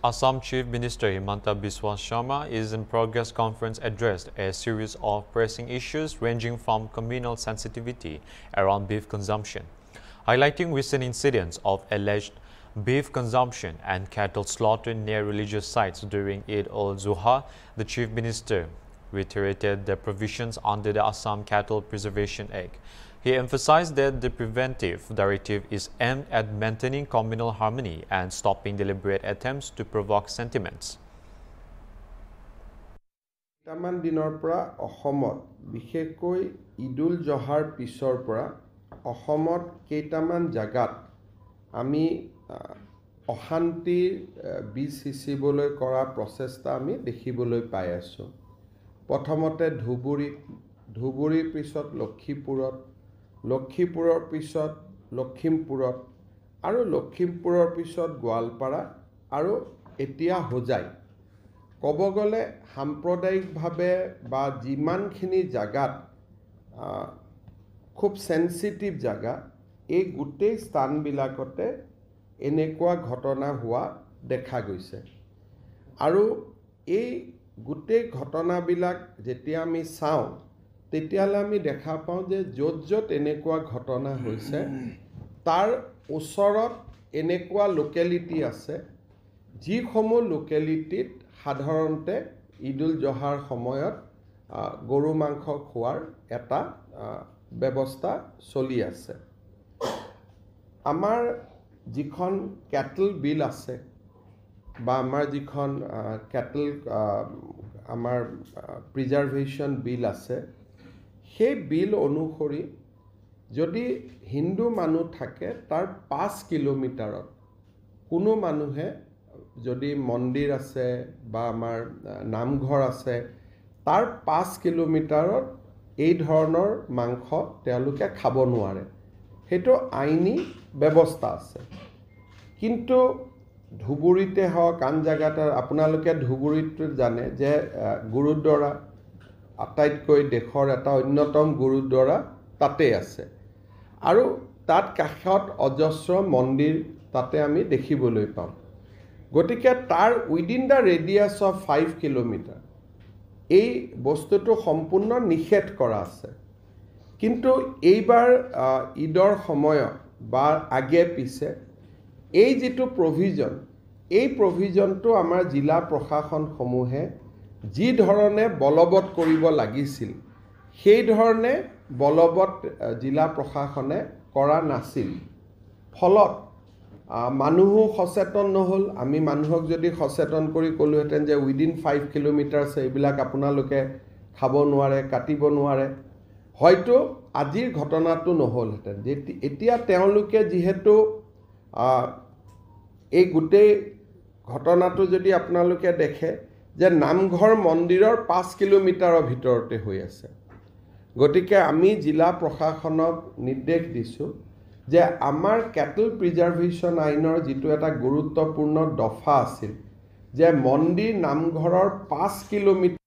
Assam Chief Minister Himanta Biswa Sharma is in progress conference addressed a series of pressing issues ranging from communal sensitivity around beef consumption, highlighting recent incidents of alleged beef consumption and cattle slaughter near religious sites during Eid al-Zuha. The Chief Minister reiterated the provisions under the Assam Cattle Preservation Act. He emphasized that the preventive directive is aimed at maintaining communal harmony and stopping deliberate attempts to provoke sentiments. কেইটামান দিনৰ পৰা অসমত বিশেষকৈ ঈদুল জহাৰ পিছৰ পৰা অসমত কেইটামান জাগাত আমি অশান্তিৰ বীজ সিঁচিবলৈ কৰা প্ৰচেষ্টা আমি দেখিবলৈ পাই আছোঁ। প্ৰথমতে ধুবুৰীৰ পিছত লক্ষীপুৰৰ পিছত লখিমপুৰত আৰু লখিমপুৰৰ পিছত গোৱালপাৰা আৰু এতিয়া হোজাই। ক'ব গ'লে সাম্প্ৰদায়িকভাৱে বা যিমানখিনি জাগাত খুব সেন্সিটিভ জাগা এই গোটেই স্থানবিলাকতে এনেকুৱা ঘটনা হোৱা দেখা গৈছে। আৰু এই গোটেই ঘটনাবিলাক যেতিয়া আমি চাওঁ তেতিয়ালে আমি দেখা পাওঁ যে য'ত এনেকুৱা ঘটনা হৈছে তাৰ ওচৰত এনেকুৱা লোকেলিটি আছে যিসমূহ লোকেলিটিত সাধাৰণতে ঈদুল জহাৰ সময়ত গৰু মাংস খোৱাৰ এটা ব্যৱস্থা চলি আছে। আমাৰ যিখন ক্যাটল বিল আছে বা আমাৰ যিখন ক্যাটল আমাৰ প্ৰিজাৰ্ভেশ্যন বিল আছে সেই বিল অনুসৰি যদি হিন্দু মানুহ থাকে তাৰ 5 কিলোমিটাৰত কোনো মানুহে যদি মন্দিৰ আছে বা আমাৰ নামঘৰ আছে তাৰ 5 কিলোমিটাৰত এই ধৰণৰ মাংস তেওঁলোকে খাব নোৱাৰে। সেইটো আইনী ব্যৱস্থা আছে। কিন্তু ধুবুৰীতে হওক আন জায়গাতে আপোনালোকে ধুবুৰীত জানে যে গুৰুদ্বাৰা আটাইতকৈ দেশৰ এটা অন্যতম গুৰুদ্বাৰা তাতে আছে আৰু তাত কাষত অজস্ৰ মন্দিৰ তাতে আমি দেখিবলৈ পাওঁ। গতিকে তাৰ within the radius of 5 kilometre এই বস্তুটো সম্পূৰ্ণ নিষেধ কৰা আছে। কিন্তু এইবাৰ ঈদৰ সময়ত বা আগে পিছে এই যিটো প্ৰভিজন এই প্ৰভিজনটো আমাৰ জিলা প্ৰশাসনসমূহে যি ধৰণে বলবৎ কৰিব লাগিছিল সেই ধৰণে বলবৎ জিলা প্ৰশাসনে কৰা নাছিল। ফলত মানুহো সচেতন নহল। আমি মানুহক যদি সচেতন কৰি ক'লোহেঁতেন যে উইদিন 5 কিলোমিটাৰছ এইবিলাক আপোনালোকে খাব নোৱাৰে কাটিব নোৱাৰে হয়তো আজিৰ ঘটনাটো নহলহেঁতেন। এতিয়া তেওঁলোকে যিহেতু এই গোটেই ঘটনাটো যদি আপোনালোকে দেখে যে নামঘৰ মন্দিৰৰ 5 কিলোমিটাৰৰ ভিতৰতে হৈ আছে। গতিকে আমি জিলা প্ৰশাসনক নিৰ্দেশ দিছোঁ যে আমাৰ ক্যাটল প্ৰিজাৰ্ভেশ্যন আইনৰ যিটো এটা গুৰুত্বপূৰ্ণ দফা আছিল যে মন্দিৰ নামঘৰৰ 5 কিলোমিটাৰ